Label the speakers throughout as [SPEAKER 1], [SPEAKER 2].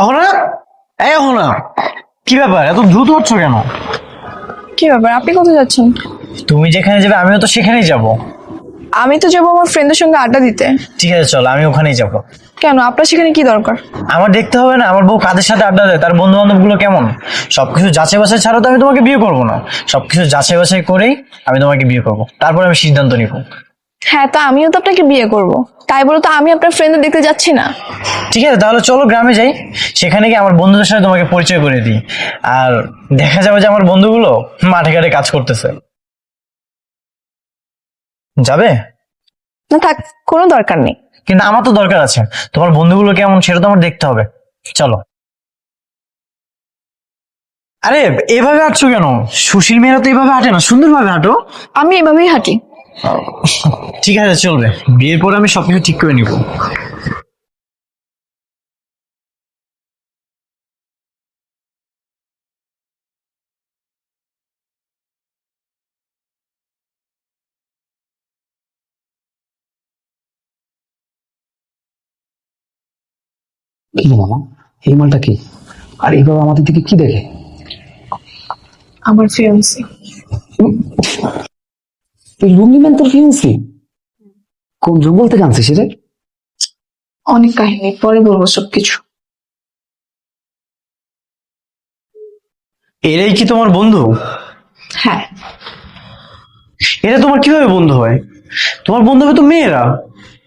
[SPEAKER 1] অহনা, এই অহনা, কি ব্যাপার এত দ্রুত হচ্ছ কেন?
[SPEAKER 2] কি ব্যাপার, আপনি কোথায় যাচ্ছেন?
[SPEAKER 1] তুমি যেখানে যাবে আমিও তো সেখানেই যাব।
[SPEAKER 2] আমি তো যাবো আমার ফ্রেন্ডের সঙ্গে আড্ডা দিতে।
[SPEAKER 1] ঠিক আছে চলো, আমি ওখানেই যাব।
[SPEAKER 2] কেন, আপনার সেখানে কি দরকার?
[SPEAKER 1] আমার দেখতে হবে না আমার বউ কাদের সাথে আড্ডা দেয়, তার বন্ধু বান্ধব গুলো কেমন। সবকিছু যাচাই বাছাই ছাড়া তো আমি তোমাকে বিয়ে করবো না। সবকিছু যাচাই বাছাই করেই আমি তোমাকে বিয়ে করবো, তারপর আমি সিদ্ধান্ত নিব।
[SPEAKER 2] হ্যাঁ, তা আমিও তো আপনাকে বিয়ে করব, তাই বলে তো আমি আপনার ফ্রেন্ডদের দেখতে যাচ্ছি না।
[SPEAKER 1] ঠিক আছে তাহলে চলো গ্রামে যাই, সেখানে গিয়ে আমার বন্ধুদের সাথে তোমাকে পরিচয় করে দিই। আর দেখা যাবে যে আমার বন্ধুগুলো মাঠে ঘাটে কাজ করতেছে। যাবে?
[SPEAKER 2] না থাক, কোনো দরকার নেই।
[SPEAKER 1] কিন্তু আমার তো দরকার আছে, তোমার বন্ধুগুলো কেমন সেটা তো আমার দেখতে হবে। চলো। আরে এভাবে হাঁটছো কেন? সুশীল মেয়েরা তো এভাবে হাঁটে না, সুন্দরভাবে হাঁটো।
[SPEAKER 2] আমি এভাবেই হাঁটি।
[SPEAKER 1] ঠিক আছে চলবে, বিয়ের পরে আমি সবকিছু ঠিক করে নিব।
[SPEAKER 3] কি মামা, এই মালটা কি? আর এইভাবে আমাদের দিকে কি দেখে?
[SPEAKER 2] আমার ফিয়ান্সি।
[SPEAKER 3] এই লুঙ্গি ম্যান তোর ফিয়ান্সি? কোন জঙ্গল থেকে আনছিস রে?
[SPEAKER 2] অনেক কাহিনী, পরে বলবো সবকিছু।
[SPEAKER 1] এরাই কি তোমার বন্ধু?
[SPEAKER 2] হ্যাঁ।
[SPEAKER 1] এরা তোমার কিভাবে বন্ধু হয়? তোমার বন্ধু হবে তো মেয়েরা,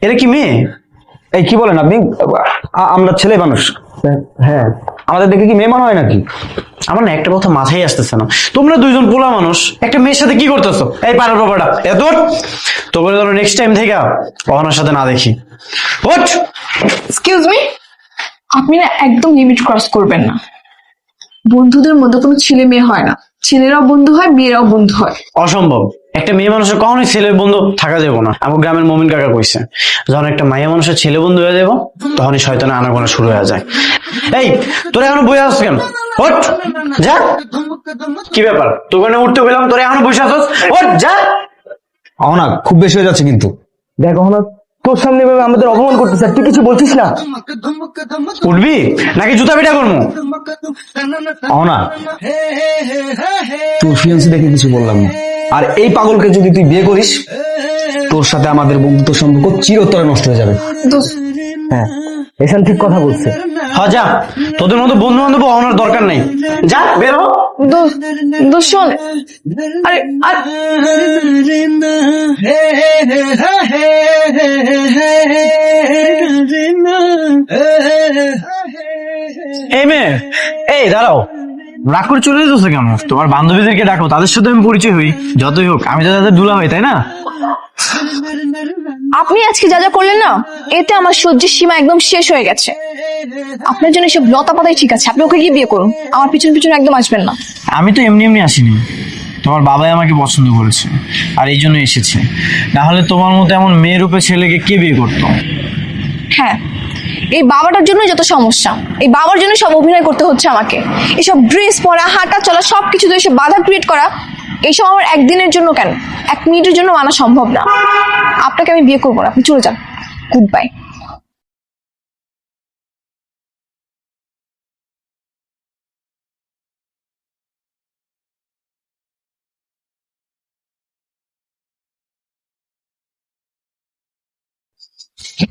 [SPEAKER 1] এরা কি মেয়ে?
[SPEAKER 3] এই কি বলেন আপনি? আমরা ছেলে মানুষ। হ্যাঁ, আমাদের দেখে কি মেয়ে মনে হয় নাকি?
[SPEAKER 1] আমার না একটা কথা মাথায় আসতেছে না, তোমরা দুইজন পোলা মানুষ একটা মেয়ের সাথে কি করতেছো? এই পাড়ার বাবাটা এত তোমরা ধরো নেক্সট টাইম থেকে অহনার সাথে না দেখি। ওঠ!
[SPEAKER 2] এক্সকিউজ মি, আপনি না একদম লিমিট ক্রস করবেন না। বন্ধুদের মধ্যে কোনো ছেলে মেয়ে হয় না, ছেলেরাও বন্ধু হয়, মেয়েরাও বন্ধু হয়।
[SPEAKER 1] অসম্ভব, একটা মেয়ে মানুষের কখনোই ছেলের বন্ধু থাকা যাবে না। আমার গ্রামের মমিন কাকা কইছে, যখন একটা মাইয়া মানুষের ছেলে বন্ধু হয়ে যাবো তখনই শয়তানের আনাগোনা শুরু হয়ে যায়। এই তোরা এখনো বসে আসছ কেন? ওঠ যা। কি ব্যাপার, তোকে উঠতে গেলাম, তোরা এখনো বসে আসছ? ওঠ যা।
[SPEAKER 3] না, খুব বেশি হয়ে যাচ্ছে কিন্তু। দেখ না, তোর সামনে এভাবে আমাদের অপমান করতেছে আর তুই কিছু বলছিস না।
[SPEAKER 1] উঠবি নাকি জুতা পিটা করবো?
[SPEAKER 3] না, তোর ফিয়ান্সি দেখে কিছু বললাম না। আর এই পাগলকে যদি তুই বিয়ে করিস, তোর সাথে আমাদের বন্ধুত্ব সম্পর্ক চিরতরে নষ্ট হয়ে যাবে। হ্যাঁ, এখান ঠিক কথা বলছে।
[SPEAKER 1] হ্যাঁ যা, তোদের মতো বন্ধু বান্ধব হওয়ার দরকার নেই, যা বের হ।
[SPEAKER 2] শোন, আরে
[SPEAKER 1] এই মেয়ে, এই দাঁড়াও, রাগ করে চলে যেতেছো কেন? তোমার বান্ধবীদেরকে ডাকো, তাদের সাথে আমি পরিচয় হই। যতই হোক আমি তো তাদের দুলা ভাই, তাই না?
[SPEAKER 2] আপনি আজকে যা যা করলেন না, এতে আমার সহ্যের সীমা একদম শেষ হয়ে গেছে। আপনার জন্য সব লতা পাতাই ঠিক আছে, আপনি ওকে গিয়ে বিয়ে করুন, আমার পিছন পিছন একদম আসবেন না।
[SPEAKER 1] আমি তো এমনি এমনি আসিনি, তোমার বাবাই আমাকে পছন্দ করেছে আর এই জন্য এসেছে। না হলে তোমার মতো এমন মেয়ে রূপে ছেলেকে কে বিয়ে করতো?
[SPEAKER 2] হ্যাঁ, এই বাবাটার জন্যই যত সমস্যা, এই বাবার জন্য সব অভিনয় করতে হচ্ছে আমাকে। এসব ড্রেস পরা, হাঁটা চলা সবকিছু তো এসব বাধা ক্রিয়েট করা, এইসব আমার একদিনের জন্য কেন, 1 মিনিটের জন্য মানা সম্ভব না। আপনাকে আমি বিয়ে করবো না, আপনি চলে যান। Good bye.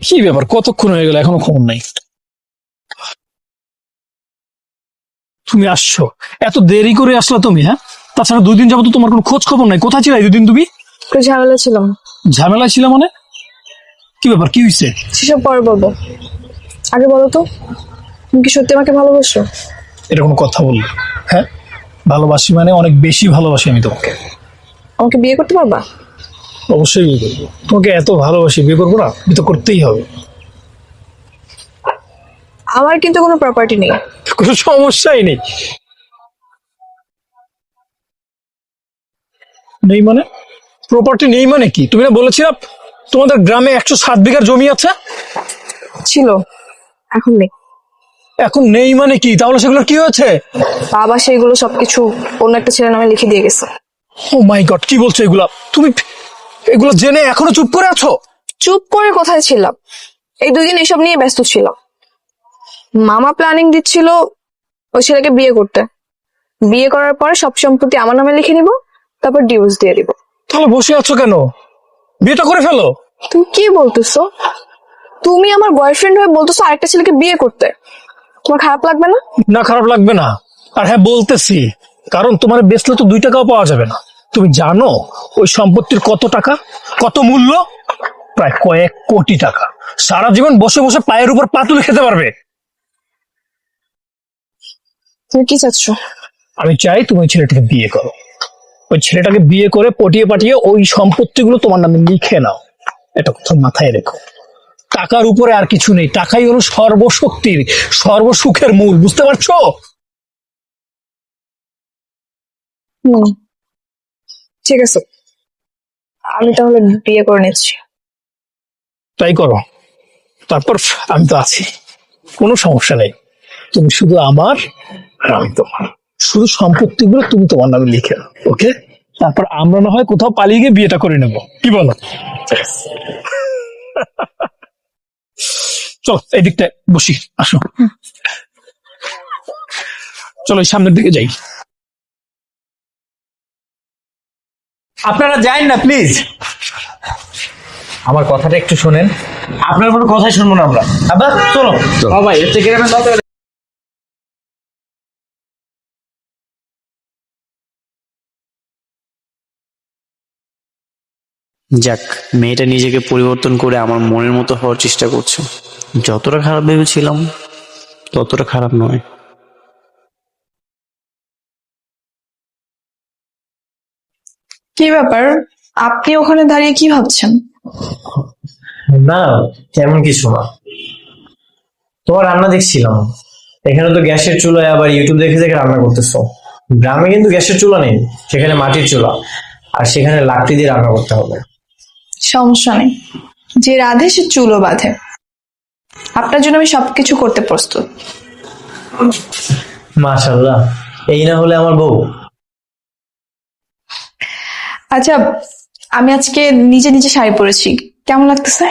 [SPEAKER 4] কি ব্যাপার, কতক্ষণ হয়ে গেল এখনো খবর নাই? তুমি আসছো, এত দেরি করে আসলা তুমি? হ্যাঁ, তাছাড়া 2 দিন যাবো তো তোমার কোনো খোঁজ খবর নাই। কোথায় ছিল এই 2 দিন তুমি?
[SPEAKER 2] ঝামেলা ছিলাম।
[SPEAKER 4] ঝামেলা ছিল মানে? কি ব্যাপার, কি হয়েছে?
[SPEAKER 2] সেসব পরে বলবো, আগে বলো তো, তুমি কি সত্যি আমাকে ভালোবাসো?
[SPEAKER 4] এটা কোনো কথা বললে? হ্যাঁ, ভালোবাসি মানে অনেক বেশি ভালোবাসি আমি তোমাকে।
[SPEAKER 2] আমাকে বিয়ে করতে পারবা?
[SPEAKER 4] অবশ্যই বিয়ে করবো, তোমাকে এত ভালোবাসি, বিয়ে করবো না? বিয়ে তো করতেই হবে।
[SPEAKER 2] আমার কিন্তু কোনো প্রপার্টি নেই।
[SPEAKER 4] কোনো সমস্যাই নেই। নেই মানে? প্রপার্টি নেই মানে কি? তুমি না বলেছিলা তোমাদের গ্রামে 107 বিঘার জমি আছে?
[SPEAKER 2] ছিল, এখন নেই।
[SPEAKER 4] এখন নেই মানে কি? তাহলে সেগুলো কি হয়েছে?
[SPEAKER 2] বাবা সেইগুলো সবকিছু অন্য একটা ছেলের নামে লিখে দিয়ে গেছে।
[SPEAKER 4] ও মাই গড, কি বলছো এগুলা? তুমি এগুলো জেনে এখনো চুপ করে আছো?
[SPEAKER 2] চুপ করে কোথায় ছিলাম, এই 2 দিন এসব নিয়ে ব্যস্ত ছিলাম। মামা প্ল্যানিং দিচ্ছিল ওই ছেলেকে বিয়ে করতে, বিয়ে করার পরে সব সম্পত্তি আমার নামে লিখে নিব, তারপর ডিভোর্স দিয়ে দিব।
[SPEAKER 4] তাহলে বসে আছো কেন? বিয়েটা করে ফেলো।
[SPEAKER 2] তুমি কি বলতেছো? তুমি আমার বয়ফ্রেন্ড হয়ে বলতেছো আরেকটা ছেলেকে বিয়ে করতে? তোমার খারাপ লাগবে না?
[SPEAKER 4] না, খারাপ লাগবে না। আর হ্যাঁ, বলতেছি, কারণ তোমার বেচলে তো 2 টাকাও পাওয়া যাবে না। তুমি জানো ওই সম্পত্তির কত টাকা, কত মূল্য? প্রায় কয়েক কোটি টাকা। সারা জীবন বসে বসে পায়ের উপর পা তুলে খেতে পারবে।
[SPEAKER 2] তুমি কি চাচ্ছ?
[SPEAKER 4] আমি চাই তুমি ওই ছেলেটাকে বিয়ে করো। ওই ছেলেটাকে বিয়ে করে পটিয়ে পাঠিয়ে ওই সম্পত্তিগুলো তোমার নামে লিখে নাও। এটা কথা মাথায় রেখো। টাকার উপরে আর কিছু নেই, টাকাই হলো সর্বশক্তির, সর্বসুখের মূল, বুঝতে পারছো?
[SPEAKER 2] ঠিক আছে, আমি তাহলে বিয়ে করে নিচ্ছি।
[SPEAKER 4] তাই করো, তারপর আমি তো আছি, কোনো সমস্যা নেই। তুমি শুধু আমার আর আমি তোমার, শুধু সম্পত্তিগুলো তুমি তোমার নামে লিখে নাও, ওকে? তারপর আমরা না হয় কোথাও পালিয়ে গিয়ে বিয়েটা করে নেব, কি বলো? চলো এই দিকটায় বসি, আসো। চলো এই সামনের দিকে যাই।
[SPEAKER 5] আপনারা যান না প্লিজ, আমার কথাটা একটু শোনেন।
[SPEAKER 1] আপনার কোনো কথাই শুনবো না আমরা। আবার চলো ভাই, এর থেকে যাক, মেয়েটা নিজেকে পরিবর্তন করে আমার মনের মতো হওয়ার চেষ্টা করছে। যতটা খারাপ ভেবেছিলাম ততটা খারাপ নয়।
[SPEAKER 2] কি ব্যাপার, আপনি ওখানে দাঁড়িয়ে কি ভাবছেন?
[SPEAKER 1] না, তেমন কিছু না। তোমার রান্না দেখছিলাম। এখানে তো গ্যাসের চুলায় আবার ইউটিউব দেখে দেখে রান্না করতেছো। গ্রামে কিন্তু গ্যাসের চুলা নেই, সেখানে মাটির চুলা, আর সেখানে লাকড়ি দিয়ে রান্না করতে হবে।
[SPEAKER 2] সমস্যা নেই, যে রাধে সে চুলো বাঁধে। আপনার জন্য আমি সবকিছু করতে প্রস্তুত।
[SPEAKER 1] মাশাআল্লাহ, এই না হলে আমার বউ।
[SPEAKER 2] আচ্ছা, আমি আজকে নিজে নিজে শাড়ি পরেছি, কেমন লাগতেছে?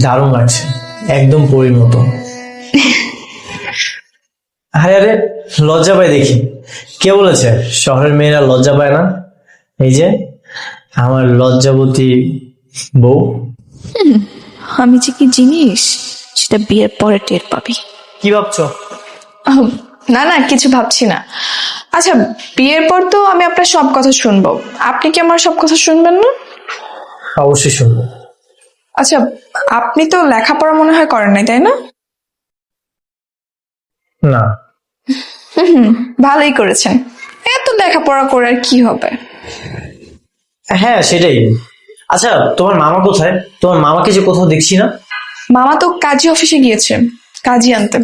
[SPEAKER 1] দারুণ লাগছে, একদম পরীর মতো। আরে আরে, লজ্জা পায় দেখি। কে বলেছে শহরের মেয়েরা লজ্জা পায় না? এই যে আমার লজ্জাবতী বউ।
[SPEAKER 2] আমি যে কি জিনিস সেটা বিয়ের পরে টের পাবি।
[SPEAKER 1] কি ভাবছো?
[SPEAKER 2] না না, কিছু ভাবছি না। আচ্ছা, বিয়ের পর তো আমি আপনার সব কথা শুনবো, আপনি কি আমার সব কথা শুনবেন না?
[SPEAKER 1] অবশ্যই শুনবো।
[SPEAKER 2] আচ্ছা, আপনি তো লেখাপড়া মনে হয় করেন নাই, তাই না?
[SPEAKER 1] না।
[SPEAKER 2] ভালোই করেছেন, এত লেখাপড়া করে আর কি হবে?
[SPEAKER 1] হ্যাঁ সেটাই। আচ্ছা, তোমার মামা কোথায়? তোমার মামাকে যে কোথাও দেখছি না।
[SPEAKER 2] মামা তো কাজী অফিসে গিয়েছে কাজী আনতে।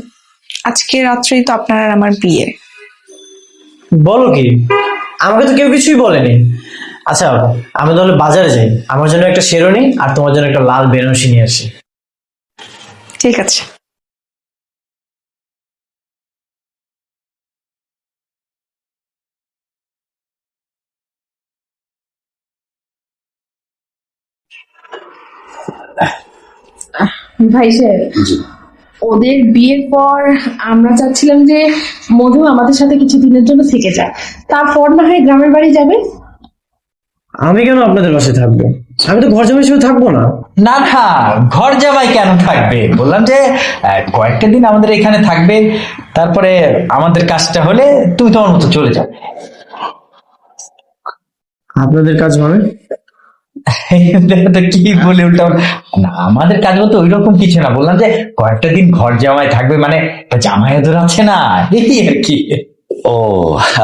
[SPEAKER 2] আজকে রাত্রেই তো আপনার আর আমার বিয়ে।
[SPEAKER 1] বলো কি? আমাকে তো কেউ কিছুই বলেনি। আচ্ছা, আমি তাহলে বাজারে যাই, আমার জন্য একটা শেরওয়ানি আর তোমার জন্য একটা লাল বেনারসি নিয়ে আসি।
[SPEAKER 2] ঠিক আছে।
[SPEAKER 6] ভাই সাহেব, ওদের বিয়ের পর আমরা চাচ্ছিলাম যে মধু আমাদের সাথে কিছু দিনের জন্য থেকে যায়, তারপর না হয় গ্রামের বাড়ি যাবে।
[SPEAKER 1] আমি কেন আপনাদের বাসায় থাকবো? আমি তো ঘর জামাই হিসেবে থাকবো না।
[SPEAKER 5] না না, ঘর জামাই কেন থাকবে? বললাম যে কয়েকটা দিন আমাদের এখানে থাকবে, তারপরে আমাদের কাজটা হলে তুমি তোমার মতো চলে যাবে।
[SPEAKER 1] আপনাদের কাজ মানে?
[SPEAKER 5] তো কি বলে উল্টা না, আমাদের কাজ বলতে ওই রকম কিছু না, বললাম যে কয়েকটা দিন ঘর জামাই থাকবে, মানে জামাই আদর আছে না, এই আর কি।
[SPEAKER 7] ও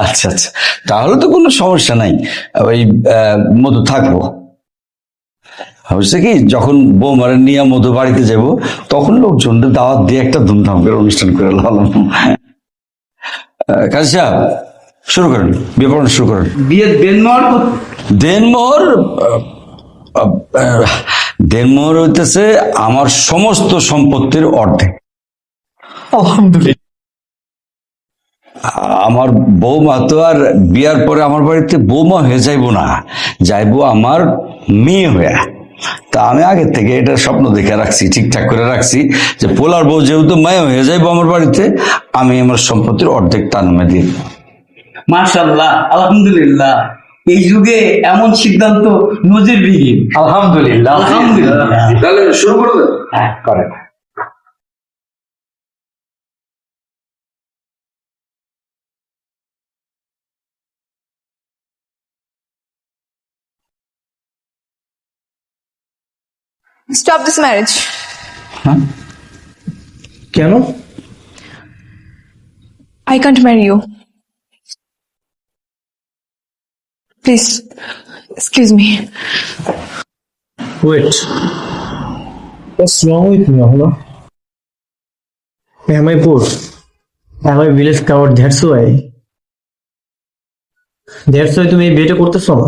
[SPEAKER 7] আচ্ছা আচ্ছা, তাহলে তো কোনো সমস্যা নাই। ওই মধু থাকবো। হচ্ছে কি, যখন বৌমারা নিয়ে মধু বাড়িতে যাব, তখন লোকজনদের দাওয়াত দিয়ে একটা ধুমধাম করে অনুষ্ঠান করে লাগালাম। কাজী সাহেব, শুরু করেন, বিয়ে পড়ানো শুরু করেন।
[SPEAKER 3] বিয়ের
[SPEAKER 7] দেনমোহর দেনমোহর হইতেছে আমার সমস্ত সম্পত্তির অর্ধেক।
[SPEAKER 5] আলহামদুলিল্লাহ।
[SPEAKER 7] আমার বৌমা তো আর বিয়ার পরে আমার বাড়িতে বৌমা হয়ে যাইবো না, যাইবো আমার মেয়ে হয়ে। তা আমি আগের থেকে এটা স্বপ্ন দেখে রাখছি, ঠিকঠাক করে রাখছি যে পোলার বউ যেহেতু মায়া হয়ে যাইবো আমার বাড়িতে, আমি আমার সম্পত্তির অর্ধেক তার নামে দিয়ে দেব।
[SPEAKER 5] মাশাআল্লাহ, আলহামদুলিল্লাহ, এই যুগে এমন সিদ্ধান্ত নজিরবিহীন। আলহামদুলিল্লাহ, আলহামদুলিল্লাহ।
[SPEAKER 7] তাহলে শুরু করে দেব।
[SPEAKER 5] হ্যাঁ, করেন।
[SPEAKER 2] Stop this marriage.
[SPEAKER 1] কেন?
[SPEAKER 2] I can't marry you. Please, excuse me.
[SPEAKER 1] Wait. What's wrong with me, Ahuna? Am I poor? Am I village coward? That's why. That's why তুমি এই বিয়েটা করতেছো না?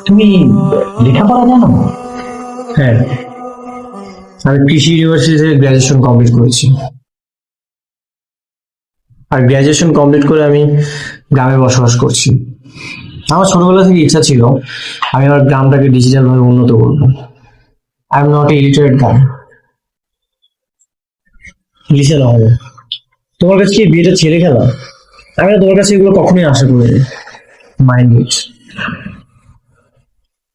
[SPEAKER 5] তুমি লেখাপড়া জানো?
[SPEAKER 1] হ্যাঁ, আমি কৃষি ইউনিভার্সিটি থেকে গ্রাজুয়েশন কমপ্লিট করেছি। আর গ্রাজুয়েশন কমপ্লিট করে আমি গ্রামে বসবাস করছি। আমার ছোটবেলা থেকে ইচ্ছা ছিল আমি আমার গ্রামটাকে ডিজিটাল ভাবে উন্নত করব। I am not a illiterate guy. Listen হবে, তোমার কাছে কি বিয়েটা ছেড়ে খেলা? আমি না তোমার কাছে এগুলো কখনোই আশা করিনি। Mind it.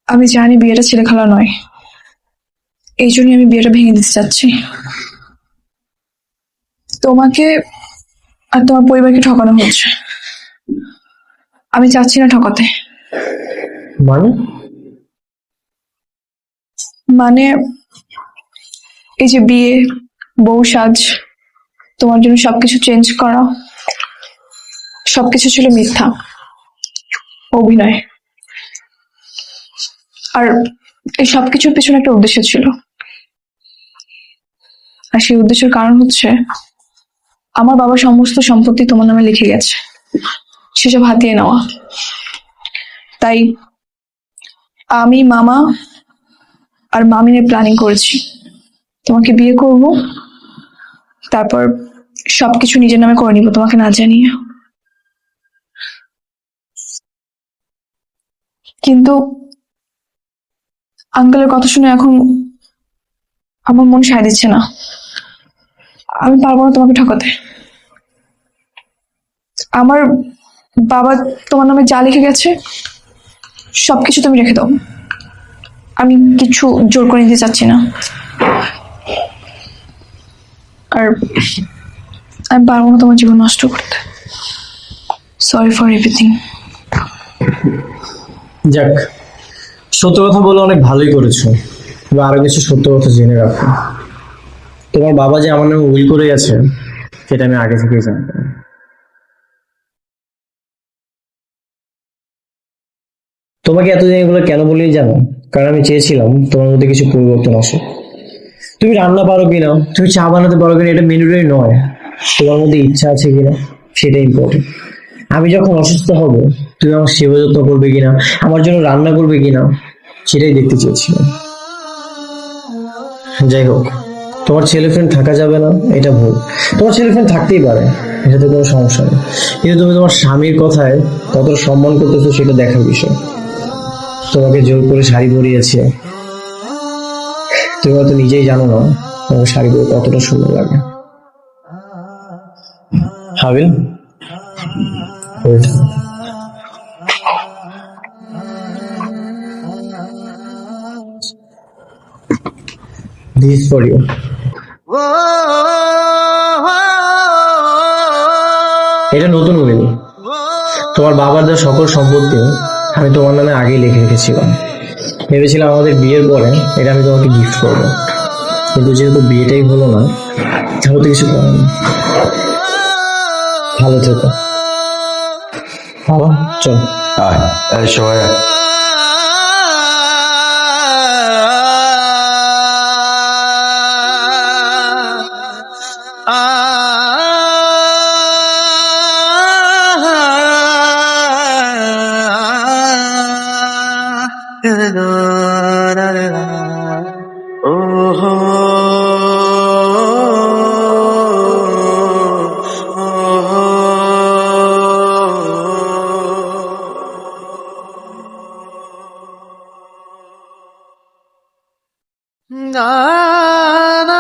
[SPEAKER 2] আমি জানি বিয়েটা ছেলে খেলা নয়, এই জন্যই আমি বিয়েটা ভেঙে দিতে চাচ্ছি। তোমাকে আর তোমার পরিবারকে ঠকানো হচ্ছে। আমি চাচ্ছি না ঠকাতে।
[SPEAKER 1] মানে?
[SPEAKER 2] মানে এই যে বিয়ে, বউ সাজ, তোমার জন্য সবকিছু চেঞ্জ করা, সবকিছু ছিল মিথ্যা, অভিনয়। আর এই সবকিছুর পিছনে একটা উদ্দেশ্য ছিল, আর সেই উদ্দেশ্যের কারণ হচ্ছে আমার বাবা সমস্ত সম্পত্তি তোমার নামে লিখে গেছে, সেসব হাতিয়ে নেওয়া। তাই আমি, মামা আর মামিনের প্ল্যানিং করেছি তোমাকে বিয়ে করব, তারপর সবকিছু নিজের নামে করে নিব তোমাকে না জানিয়ে। কিন্তু আঙ্কেলের কথা শুনে এখন আমার মন সায় দিচ্ছে না। আমি পারবো না তোমাকে ঠকাতে। আমার বাবা তোমার নামে যা লিখে গেছে সবকিছু তুমি রেখে দাও। আমি কিছু জোর করে নিতে চাচ্ছি না। আর আমি পারবো না তোমার জীবন নষ্ট করতে। Sorry for everything.
[SPEAKER 1] যাক, সত্য কথা বলে অনেক ভালোই করেছো, তবে আরো কিছু সত্য কথা জেনে রাখো। তোমার বাবা যে আমার নামে উইল করে গেছে সেটা আমি আগে থেকেই জানতাম। তোমাকে এতদিন এগুলো কেন বলেই জানো? কারণ আমি চেয়েছিলাম তোমার মধ্যে কিছু পরিবর্তন আসে। তুমি রান্না পারো কিনা, তুমি চা বানাতে পারো কিনা, এটা মেনুটাই নয়, তোমার মধ্যে ইচ্ছা আছে কিনা সেটা ইম্পর্টেন্ট। আমি যখন অসুস্থ হব তুমি আমার সেবা যত্ন করবে কিনা, আমার জন্য রান্না করবে কিনা, সেটাই দেখতে চেয়েছিলাম। যাই হোক, তোমার ছেলে ফ্রেন্ড থাকা যাবে না এটা ভুল। তোমার ছেলে ফ্রেন্ড থাকতেই পারে, এটাতে কোনো সমস্যা নেই, কিন্তু তুমি তোমার স্বামীর কথায় কতটা সম্মান করতেছো সেটা দেখার বিষয়। তোমাকে জোর করে শাড়ি পরিয়েছে, তুমি হয়তো নিজেই জানো না তোমাকে শাড়ি পরে কতটা সুন্দর লাগে। Habil, this is for you. এটা নতুন উইল। তোমার বাবার দেওয়া সকল সম্পত্তি আমি তোমার নামে আগেই লিখে রেখেছিলাম। ভেবেছিলাম আমাদের বিয়ের পরে এটা আমি তোমাকে গিফট করবো, কিন্তু যেহেতু বিয়েটাই হলো না, তাহলে তো কিছু করার নেই। ভালো থেকো বাবা, চল।
[SPEAKER 7] আয়, এই সবাই আয়।
[SPEAKER 8] না